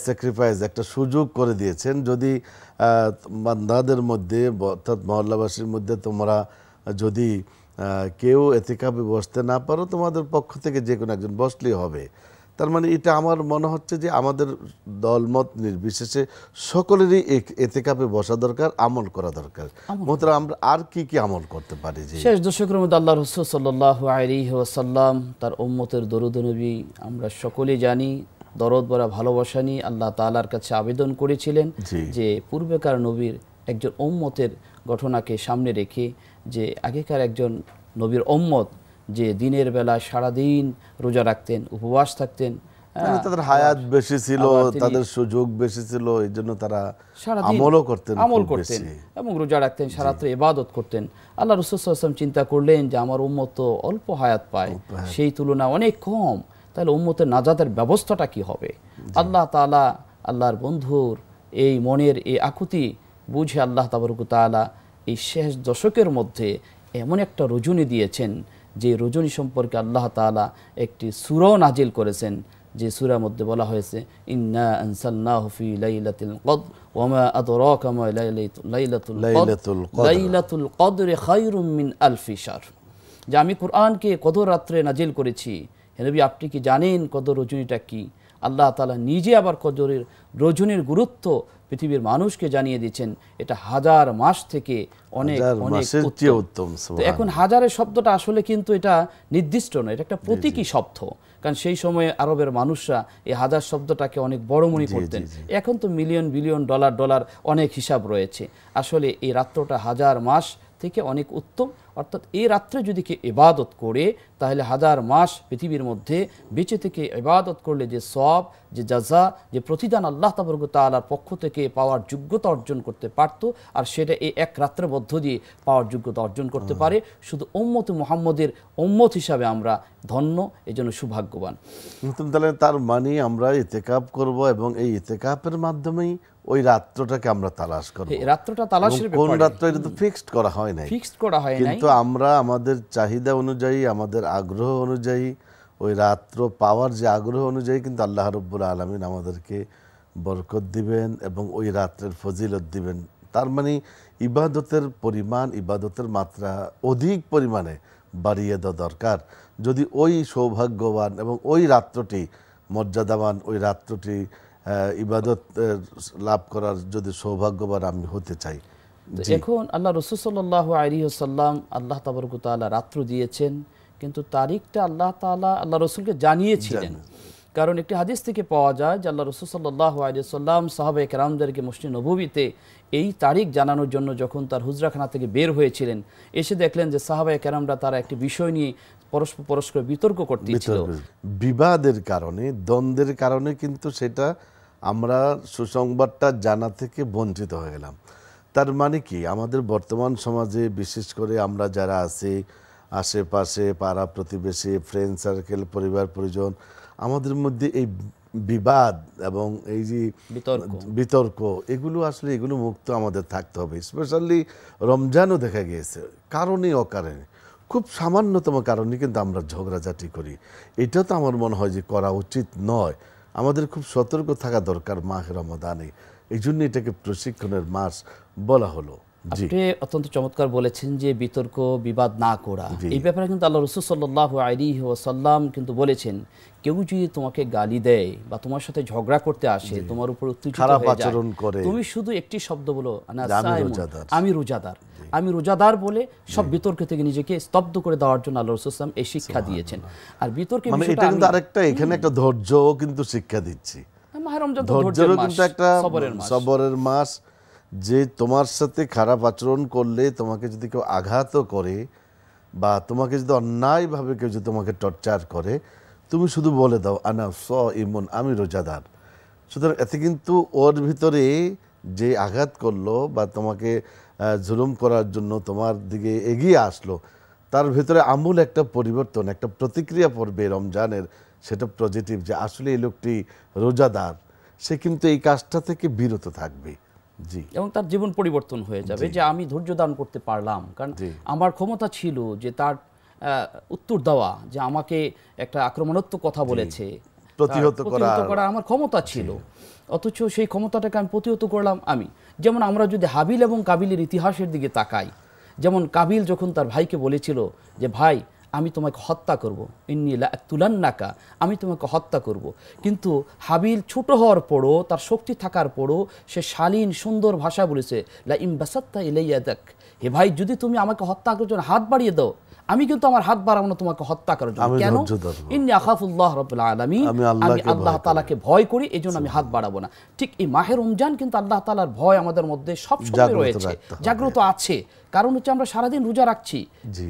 স্যাক্রিফাইস, একটা সুযোগ করে দিয়েছেন। যদি বান্দাদের মধ্যে অর্থাৎ মহল্লাবাসীর মধ্যে তোমরা যদি কেউ ইতিকাফে বসতে না পারো, তোমাদের পক্ষ থেকে যে কোনো একজন বসলেই হবে। তার মানে এটা আমার মনে হচ্ছে যে আমাদের দলমত নির্বিশেষে সকলেরই এতেকাপে বসা দরকার, আমল করা দরকার। মোহতারাম, আমরা আর কি কি আমল করতে পারি? যে শেষ দশকের মধ্যে আল্লাহ রাসূল সাল্লাল্লাহু আলাইহি ওয়াসাল্লাম তার উম্মতের দরুদ নবী আমরা সকলেই জানি, দরদ ভরা ভালোবাসা নিয়ে আল্লাহ তাআলার কাছে আবেদন করেছিলেন যে পূর্বেকার নবীর একজন উম্মতের ঘটনাকে সামনে রেখে, যে আগেকার একজন নবীর উম্মত যে দিনের বেলা সারাদিন রোজা রাখতেন, উপবাস থাকতেন, তাদের হায়াত বেশি ছিল, তাদের সুযোগ বেশি ছিল, এই জন্য তারা আমল করতেন এবং রোজা রাখতেন, সারাত্র ইবাদত করতেন। আল্লাহ রাসূল সাল্লাল্লাহু আলাইহি ওয়াসাল্লাম চিন্তা করলেন যে আমার উম্মত তো অল্প হায়াত পায়, সেই তুলনায় অনেক কম, তাহলে উম্মতের নাজাতের ব্যবস্থাটা কি হবে? আল্লাহ তাআলা আল্লাহর বন্ধুর এই মনের এই আকুতি বুঝে আল্লাহ তাবারক ওয়া তাআলা এই শেষ দশকের মধ্যে এমন একটা রজনী দিয়েছেন, যে রজনী সম্পর্কে আল্লাহ তাআলা একটি সূরা নাজিল করেছেন, যে সূরার মধ্যে বলা হয়েছে ইন্না আনসালনাহু ফি লাইলাতিল কদর ওয়া মা আদরাকা মা লাইলাতুল কদর খায়রুম মিন আলফি শাহর। যে আমি কোরআনকে কদর রাত্রে নাজিল করেছি। হে নবী, আপনি কি জানেন কদর রজনীটা কি? আল্লাহ তাআলা নিজে আবার কদরের রজনীর গুরুত্ব পৃথিবীর মানুষকে জানিয়ে দিচ্ছেন। এটা হাজার মাস থেকে অনেক অনেক উত্তম। তো এখন হাজারের শব্দটা আসলে কিন্তু এটা নির্দিষ্ট নয়, এটা একটা প্রতীকী শব্দ। কারণ সেই সময়ে আরবের মানুষরা এই হাজার শব্দটাকে অনেক বড় মনে করতেন। এখন তো মিলিয়ন বিলিয়ন ডলার অনেক হিসাব রয়েছে। আসলে এই রাত্রটা হাজার মাস থেকে অনেক উত্তম। অর্থাৎ এই রাত্রে যদি কেউ ইবাদত করে, তাহলে হাজার মাস পৃথিবীর মধ্যে বেঁচে থেকে ইবাদত করলে যে সওয়াব, যে জাযা, যে প্রতিদান আল্লাহ তাবারক ওয়া তাআলার পক্ষ থেকে পাওয়ার যোগ্যতা অর্জন করতে পারত, আর সেটা এই এক রাত্রের মধ্য দিয়ে পাওয়ার যোগ্যতা অর্জন করতে পারে। শুধু উম্মতে মুহাম্মদের উম্মত হিসাবে আমরা ধন্য, এজন্য সৌভাগ্যবান। তাহলে তার মানে আমরা ইতিকাফ করব এবং এই ইতিকাফের মাধ্যমেই ওই রাত্রটাকে আমরা তালাশ করব। এই রাত্রটা তালাশের ব্যাপারে কোন রাত্র এটা তো ফিক্সড করা হয় নাই, কিন্তু আমরা আমাদের চাহিদা অনুযায়ী, আমাদের আগ্রহ অনুযায়ী, ওই রাত্র পাওয়ার যে আগ্রহ অনুযায়ী কিন্তু আল্লাহ রাব্বুল আলামিন আমাদেরকে বরকত দিবেন এবং ওই রাত্রের ফজিলত দিবেন। তার মানে ইবাদতের পরিমাণ, ইবাদতের মাত্রা অধিক পরিমাণে বাড়িয়ে দেওয়া দরকার। যদি ওই সৌভাগ্যবান এবং ওই রাত্রটি মর্যাদাবান, ওই রাত্রটি ইবাদত লাভ করার যদি সৌভাগ্যবান আমি হতে চাই। এখন আল্লাহ রাসূল সাল্লাল্লাহু আলাইহি ওয়াসাল্লাম আল্লাহ তাবারক ওয়া তাআলা রাত্র দিয়েছেন, কিন্তু তারিখটা আল্লাহ তাআলা আল্লাহ রাসূলকে জানিয়েছিলেন। কারণ একটি হাদিস থেকে পাওয়া যায় যে আল্লাহ রাসূল সাল্লাল্লাহু আলাইহি ওয়াসাল্লাম সাহাবায়ে কেরামদেরকে মসজিদ নববীতে এই তারিখ জানানোর জন্য যখন তার হুজরাখানা থেকে বের হয়েছিলেন, এসে দেখলেন যে সাহাবায়ে কেরামরা তারা একটি বিষয় নিয়ে পরস্পর বিতর্ক করতেছিল। বিবাদের কারণে, দ্বন্দ্বের কারণে কিন্তু সেটা আমরা সুসংবাদটা জানা থেকে বঞ্চিত হয়ে গেলাম। তার মানে কি, আমাদের বর্তমান সমাজে বিশেষ করে আমরা যারা আছি আশেপাশে, পাড়া প্রতিবেশী, ফ্রেন্ড সার্কেল, পরিবার পরিজন, আমাদের মধ্যে এই বিবাদ এবং এই যে বিতর্ক, এগুলো আসলে এগুলো মুক্ত আমাদের থাকতে হবে। স্পেশালি রমজানও দেখা গিয়েছে কারণে অকারণে, খুব সামান্যতম কারণে কিন্তু আমরা ঝগড়াঝাটি করি। এটা তো আমার মনে হয় যে করা উচিত নয়। আমাদের খুব সতর্ক থাকা দরকার মাহে রমাদানে। এই জন্য এটাকে প্রশিক্ষণের মাস বলা হলো। আপনি অত্যন্ত চমৎকার বলেছেন যে বিতর্ক বিবাদ না করা। এই ব্যাপারে কিন্তু আল্লাহ রাসূল সাল্লাল্লাহু আলাইহি ওয়াসাল্লাম কিন্তু বলেছেন, কেউ যদি তোমাকে গালি দেয় বা তোমার সাথে ঝগড়া করতে আসে, তোমার উপর উত্তেজিত হয়ে যায়, তুমি শুধু একটি শব্দ বলো, আমি রোজাদার, আমি রোজাদার বলে সব বিতর্ক থেকে নিজেকে স্তব্ধ করে দেওয়ার জন্য আল্লাহ রাসূল সাল্লাল্লাহু আলাইহি ওয়াসাল্লাম এই শিক্ষা দিয়েছেন। আর বিতর্কের বিষয়টা এটা কিন্তু আরেকটা, এখানে একটা ধৈর্য কিন্তু শিক্ষা দিচ্ছি। মাহে রমজান ধৈর্যেরও কিন্তু একটা সবরের মাস। যে তোমার সাথে খারাপ আচরণ করলে, তোমাকে যদি কেউ আঘাতও করে বা তোমাকে যদি অন্যায়ভাবে কেউ যদি তোমাকে টর্চার করে, তুমি শুধু বলে দাও আনা সাইমুন, আমি রোজাদার। সুতরাং এতে কিন্তু ওর ভিতরে যে আঘাত করলো বা তোমাকে জুলুম করার জন্য তোমার দিকে এগিয়ে আসলো, তার ভিতরে আমূল একটা পরিবর্তন, একটা প্রতিক্রিয়া পড়বে রমজানের, সেটা পজিটিভ, যে আসলে এই লোকটি রোজাদার, সে কিন্তু এই কাজটা থেকে বিরত থাকবে। জি, এবং তার জীবন পরিবর্তন হয়ে যাবে যে আমি ধৈর্য দান করতে পারলাম, কারণ আমার ক্ষমতা ছিল যে তার উত্তর দেওয়া, যে আমাকে একটা আক্রমণাত্মক কথা বলেছে, প্রতিহত করা আমার ক্ষমতা ছিল, অথচ সেই ক্ষমতাটাকে আমি প্রতিহত করলাম আমি। যেমন আমরা যদি হাবিল এবং কাবিলের ইতিহাসের দিকে তাকাই, যেমন কাবিল যখন তার ভাইকে বলেছিল যে ভাই আমি তোমাকে হত্যা করব, ইন্নী লাআকতুলান্নাকা, আমি তোমাকে হত্যা করব। কিন্তু হাবিল ছোট হওয়ার পরও, তার শক্তি থাকার পরও সে শালীন সুন্দর ভাষা বলেছে, লা ইন বাসাত্তা ইলাইয়া ইয়াদাক, হে ভাই যদি তুমি আমাকে হত্যা করার জন্য হাত বাড়িয়ে দাও, আমি কিন্তু আমার হাত বাড়াবো না তোমাকে হত্যা করার জন্য। কেন? ইন্নী আখাফুল্লাহ রাব্বুল আলামিন, আমি আল্লাহ তাআলাকে ভয় করি, এজন্য আমি হাত বাড়াবো না। ঠিক এই মাহে রমজান কিন্তু আল্লাহ তাআলার ভয় আমাদের মধ্যে সবসময় রয়েছে, জাগ্রত আছে। কারণ হচ্ছে আমরা সারাদিন রোজা রাখছি,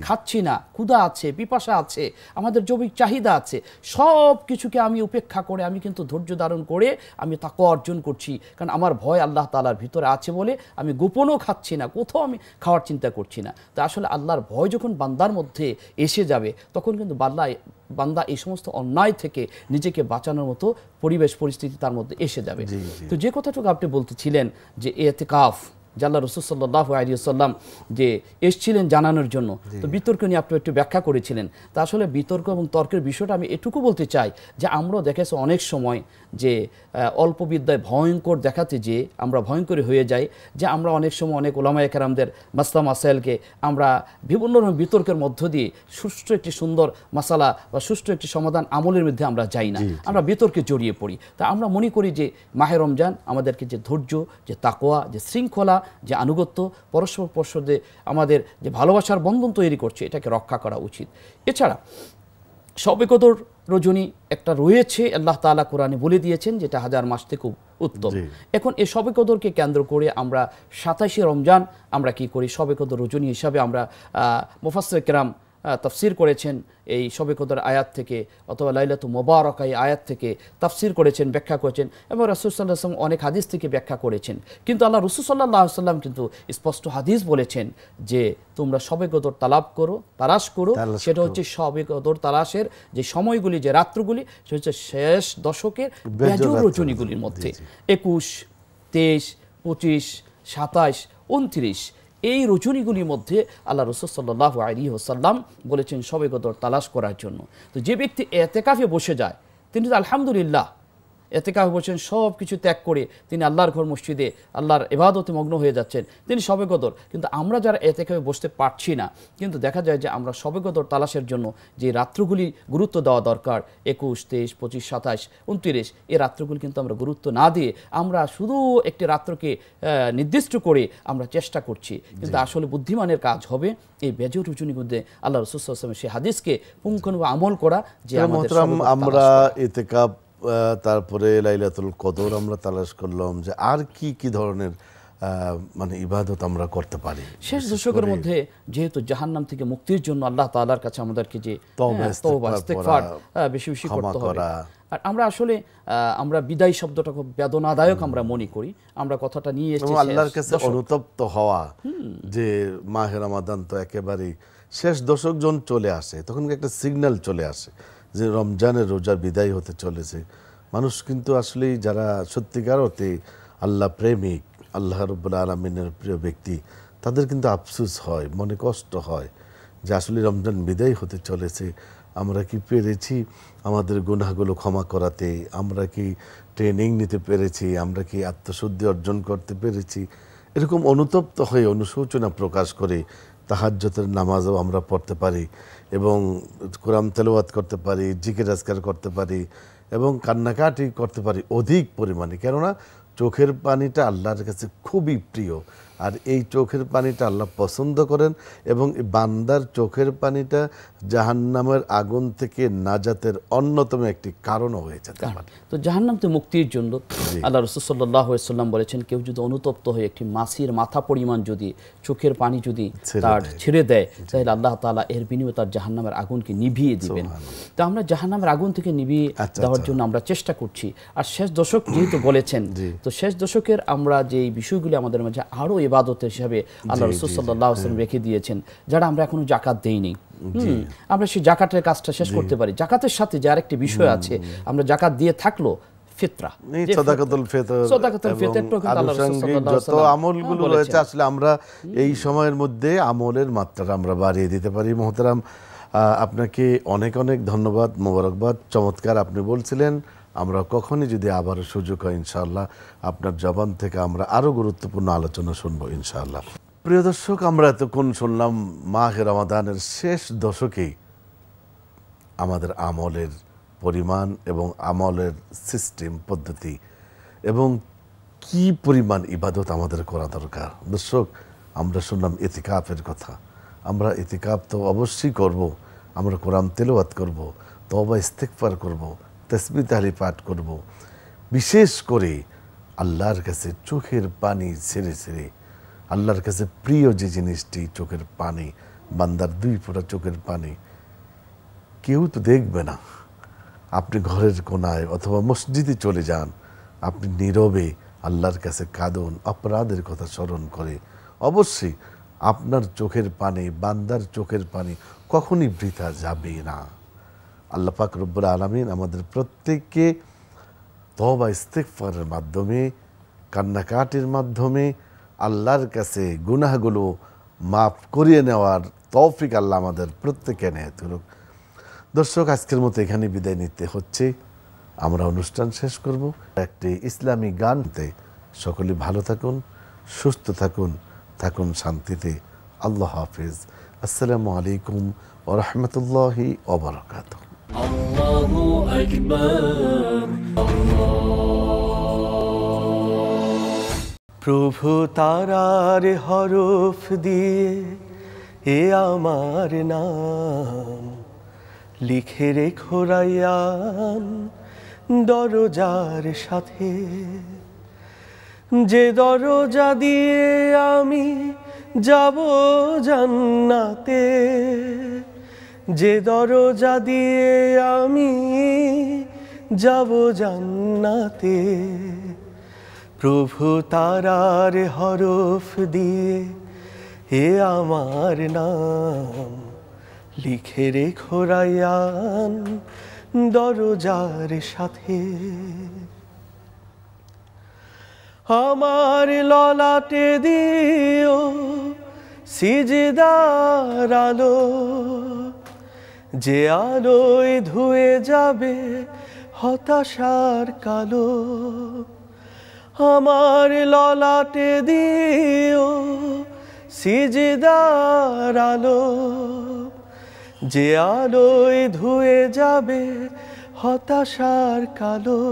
খাচ্ছি না, ক্ষুধা আছে, পিপাসা আছে, আমাদের জৈবিক চাহিদা আছে, সব কিছুকে আমি উপেক্ষা করে আমি কিন্তু ধৈর্য ধারণ করে আমি তাকওয়া অর্জন করছি। কারণ আমার ভয় আল্লাহ তাআলার ভিতরে আছে বলে আমি গোপনও খাচ্ছি না, কোথাও আমি খাওয়ার চিন্তা করছি না। তো আসলে আল্লাহর ভয় যখন বান্দার মধ্যে এসে যাবে, তখন কিন্তু বান্দা এই সমস্ত অন্যায় থেকে নিজেকে বাঁচানোর মতো পরিবেশ পরিস্থিতি তার মধ্যে এসে যাবে। তো যে কথাটুকু আপনি বলতেছিলেন যে ইতিকাফ, যে আল্লাহ রাসূল সাল্লাল্লাহু আলাইহি ওয়াসাল্লাম যে এসেছিলেন জানানোর জন্য, তো বিতর্ক নিয়ে আপনি একটু ব্যাখ্যা করেছিলেন। তা আসলে বিতর্ক এবং তর্কের বিষয়টা আমি এটুকু বলতে চাই যে আমরা দেখেছি অনেক সময় যে অল্প বিদ্যায় ভয়ঙ্কর দেখাতে যে আমরা ভয়ঙ্কর হয়ে যাই, যে আমরা অনেক সময় অনেক ওলামায়ে কেরামদের মাসলা মাসাইলকে আমরা বিভিন্ন রকম বিতর্কের মধ্য দিয়ে সুষ্ঠু একটি সুন্দর মাসালা বা সুষ্ঠু একটি সমাধান আমলের মধ্যে আমরা যাই না, আমরা বিতর্কে জড়িয়ে পড়ি। তা আমরা মনে করি যে মাহে রমজান আমাদেরকে যে ধৈর্য, যে তাকওয়া, যে শৃঙ্খলা, যে আনুগত্য, পরস্পর পরস্পরে আমাদের যে ভালোবাসার বন্ধন তৈরি করছে, এটাকে রক্ষা করা উচিত। এছাড়া শবে কদর রজনী একটা রয়েছে, আল্লাহ তাআলা কোরআনে বলে দিয়েছেন যেটা হাজার মাস থেকে উত্তম। এখন এই শবে কদরকে কেন্দ্র করে আমরা 27শে রমজান আমরা কি করি, শবে কদর রজনী হিসাবে আমরা মুফাসসির কেরাম তাফসির করেছেন এই শবে কদর আয়াত থেকে, অথবা লাইলাতুল মুবারাকা এই আয়াত থেকে তাফসির করেছেন, ব্যাখ্যা করেছেন, এবং রাসূল সাল্লাল্লাহু আলাইহি ওয়াসাল্লাম অনেক হাদিস থেকে ব্যাখ্যা করেছেন। কিন্তু আল্লাহ রাসূল সাল্লাল্লাহু আলাইহি ওয়াসাল্লাম কিন্তু স্পষ্ট হাদিস বলেছেন যে তোমরা শবে কদর তালাশ করো। সেটা হচ্ছে শবে কদর তালাশের যে সময়গুলি, যে রাত্রগুলি, সেটা হচ্ছে শেষ দশকের বেজোড় রজনীগুলির মধ্যে 21, 23, 25, 27, 29 এই রজনীগুলির মধ্যে আল্লাহ রাসূল সাল্লাল্লাহু আলাইহি ওয়াসাল্লাম বলেছেন শবে কদর তালাশ করার জন্য। তো যে ব্যক্তি ইতিকাফে বসে যায়, তিনি তো আলহামদুলিল্লাহ ইতিকাফে বসেন, সব কিছু ত্যাগ করে তিনি আল্লাহর ঘর মসজিদে আল্লাহর ইবাদতে মগ্ন হয়ে যাচ্ছেন, তিনি শবে কদর। কিন্তু আমরা যারা ইতিকাফে বসতে পারছি না, কিন্তু দেখা যায় যে আমরা শবে কদর তালাশের জন্য যে রাত্রগুলি গুরুত্ব দেওয়া দরকার, 21, 23, 25, 27, 29 এই রাত্রগুলি কিন্তু আমরা গুরুত্ব না দিয়ে আমরা শুধু একটি রাত্রকে নির্দিষ্ট করে আমরা চেষ্টা করছি। কিন্তু আসলে বুদ্ধিমানের কাজ হবে এই বেজোড় রজনীর মধ্যে আল্লাহ রাসূল সাল্লাল্লাহু আলাইহি ওয়াসাল্লাম সেই হাদিসকে পুঙ্খানুপুঙ্খ আমল করা, যে আমরা ইতিকাফ, তারপরে লাইলাতুল কদর আমরা তালাশ করলাম, যে আর কি কি ধরনের মানে ইবাদত আমরা করতে পারি শেষ দশকের মধ্যে, যেহেতু জাহান্নাম থেকে মুক্তির জন্য আল্লাহ তাআলার কাছে আমাদেরকে যে তওবা ইস্তিগফার বেশি বেশি করতে হবে। আর আমরা আসলে আমরা বিদায় শব্দটা খুব বেদনাদায়ক আমরা মনে করি, আমরা কথাটা নিয়ে এসেছি আল্লাহর কাছে অনুতপ্ত হওয়া, যে মাহে রমাদান তো একেবারেই শেষ দশক জন চলে আসে, তখন একটা সিগন্যাল চলে আসে যে রমজানের রোজা বিদায় হতে চলেছে। মানুষ কিন্তু আসলেই যারা সত্যিকার অর্থে আল্লাহ প্রেমিক, আল্লাহ রাব্বুল আলামিনের প্রিয় ব্যক্তি, তাদের কিন্তু আফসোস হয়, মনে কষ্ট হয় যে আসলে রমজান বিদায় হতে চলেছে, আমরা কি পেরেছি আমাদের গুনাহগুলো ক্ষমা করাতে, আমরা কি ট্রেনিং নিতে পেরেছি, আমরা কি আত্মশুদ্ধি অর্জন করতে পেরেছি। এরকম অনুতপ্ত হয়ে অনুশোচনা প্রকাশ করে তাহাজ্জুদের নামাজও আমরা পড়তে পারি, এবং কোরআন তেলাওয়াত করতে পারি, জিকির আজকার করতে পারি, এবং কান্নাকাটি করতে পারি অধিক পরিমাণে। কেননা চোখের পানিটা আল্লাহর কাছে খুবই প্রিয়, আর এই চোখের পানিটা আল্লাহ পছন্দ করেন, এবং এই বান্দার চোখের পানিটা জাহান্নামের আগুন থেকে নাজাতের অন্যতম একটি কারণও হয়ে যেতে পারে। তো জাহান্নাম থেকে মুক্তির জন্য আল্লাহ রাসূল সাল্লাল্লাহু আলাইহি ওয়াসাল্লাম বলেছেন, কেউ যদি অনুতপ্ত হয়ে একটি মাছির মাথা পরিমাণ যদি চোখের পানি যদি তার ছেড়ে দেয়, তাহলে আল্লাহ তাআলা এর বিনিময়ে তার জাহান্নামের আগুনকে নিভিয়ে দিবেন। তো আমরা জাহান্নামের আগুন থেকে নিভিয়ে দেওয়ার জন্য আমরা চেষ্টা করছি। আর শেষ দশক যেহেতু বলেছেন, তো শেষ দশকের আমরা যে বিষয়গুলি আমাদের মাঝে আরো ইবাদতের হিসাবে আল্লাহ রাসূল সাল্লাল্লাহু আলাইহি ওয়াসাল্লাম রেখে দিয়েছেন, যারা আমরা এখনো যাকাত দেইনি, আমরা সেই যাকাতের কাজটা শেষ করতে পারি। যাকাতের সাথে যে আরেকটি বিষয় আছে, আমরা যাকাত দিয়ে থাকলো ফিতরা, সাদাকাতুল ফিতর, যত আমলগুলো রয়েছে, আসলে আমরা এই সময়ের মধ্যে আমলের মাত্রাটা আমরা বাড়িয়ে দিতে পারি। মোহতারাম, আপনাকে অনেক অনেক ধন্যবাদ, মোবারকবাদ, চমৎকার আপনি বলছিলেন। আমরা কখনই যদি আবার সুযোগ হয় ইনশাআল্লাহ আপনার জবান থেকে আমরা আরো গুরুত্বপূর্ণ আলোচনা শুনবো ইনশাআল্লাহ। প্রিয় দর্শক, আমরা এতক্ষণ শুনলাম মাহে রমাদানের শেষ দশকেই আমাদের আমলের পরিমাণ এবং আমলের সিস্টেম পদ্ধতি এবং কি পরিমাণ ইবাদত আমাদের করা দরকার। দর্শক, আমরা শুনলাম ইতিকাফের কথা। আমরা ইতিকাফ তো অবশ্যই করব, আমরা কোরআন তেলাওয়াত করব, তওবা ইস্তিগফার করব, তাসবিহ তাহলিল পাঠ করব। বিশেষ করে আল্লাহর কাছে চোখের পানি ছেড়ে ছেড়ে, আল্লাহর কাছে প্রিয় যে জিনিসটি চোখের পানি, বান্দার 2 ফোঁটা চোখের পানি কেউ তো দেখবে না। আপনি ঘরের কোনায় অথবা মসজিদে চলে যান, আপনি নীরবে আল্লাহর কাছে কাঁদুন, অপরাধের কথা স্মরণ করে। অবশ্যই আপনার চোখের পানি, বান্দার চোখের পানি কখনই বৃথা যাবে না। আল্লাহ পাক রব্বুল আলামিন আমাদের প্রত্যেককে তওবা ইস্তিগফারের মাধ্যমে, কান্নাকাটির মাধ্যমে আল্লাহর কাছে গুনাহগুলো মাফ করিয়ে নেওয়ার তৌফিক আল্লাহ আমাদের প্রত্যেককে এনায়েত করুক। দর্শক, আজকের মতো এখানে বিদায় নিতে হচ্ছে। আমরা অনুষ্ঠান শেষ করব একটি ইসলামী গানতে। সকলে ভালো থাকুন, সুস্থ থাকুন, থাকুন শান্তিতে। আল্লাহ হাফিজ। আসসালামু আলাইকুম ওয়া রাহমাতুল্লাহি ওয়া বারাকাতুহু। আল্লাহু আকবার। প্রভু তারার হরফ দিয়ে এ আমার নাম লিখে রেখো রায়ান দরজার সাথে, যে দরজা দিয়ে আমি যাব জান্নাতে, যে দরজা দিয়ে আমি যাব জান্নাতে। প্রভু তারার হরফ দিয়ে এ আমার নাম লিখে রেখো রায়ান দরজার সাথে। আমার ললাটে দিও সিজদার আলো, যে আলোয় ধুয়ে যাবে হতাশার কালো। আমার ললাটে দিও সিজদার আলো, যে আলোয় ধুয়ে যাবে হতাশার কালো।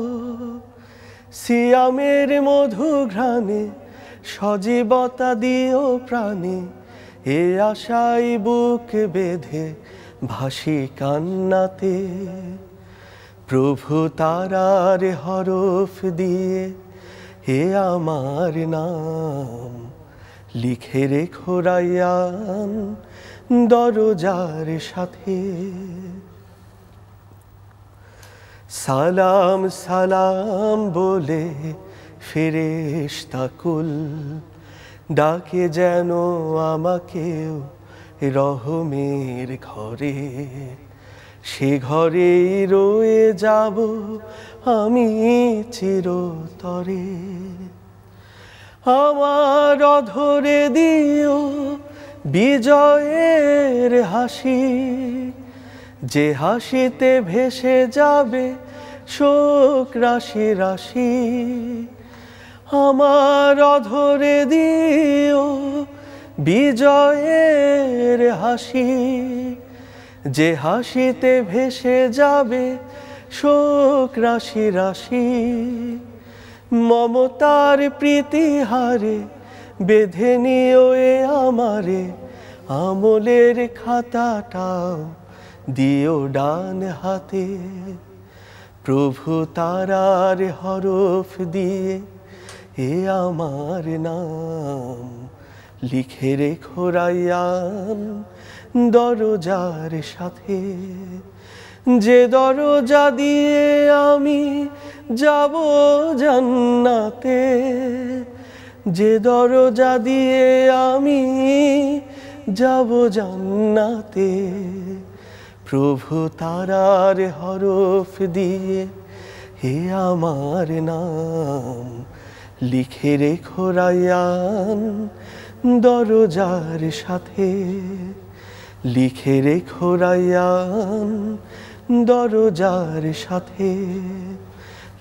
সিয়ামের মধু ঘ্রাণে সজীবতা দিও প্রাণে, এ আশাই বুক বেঁধে ভাসি কান্নাতে। প্রভু তারার হরফ দিয়ে হে আমার নাম লিখে রেখো রায়ান দরজার সাথে। সালাম সালাম বলে ফেরেশতা কুল ডাকে যেন আমাকেও রহমের ঘরে, সে ঘরেই রয়ে যাব আমি চিরতরে। আমার অধরে দিও বিজয়ের হাসি, যে হাসিতে ভেসে যাবে শোক রাশি রাশি। আমার অধরে দিও বিজয়ের হাসি, যে হাসিতে ভেসে যাবে শোক রাশি রাশি। মমতার প্রীতিহারে বেঁধে নিও এ আমারে, আমলের খাতাটাও দিও ডান হাতে। প্রভু তারার হরফ দিয়ে এ আমার নাম লিখে রেখো রায়ান দরজার সাথে। যে দরজা দিয়ে আমি যাব জান্নাতে, যে দরজা দিয়ে আমি যাব জান্নাতে। প্রভু তারার হরফ দিয়ে হে আমার নাম লিখে রেখো রায়ান দরজার সাথে। লিখে রেখো রায়ান দরজার সাথে,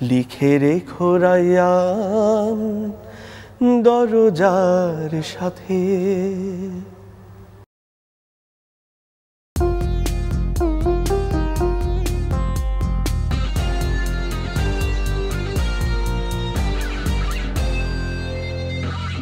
লিখে রেখো রায়ান দরজার সাথে।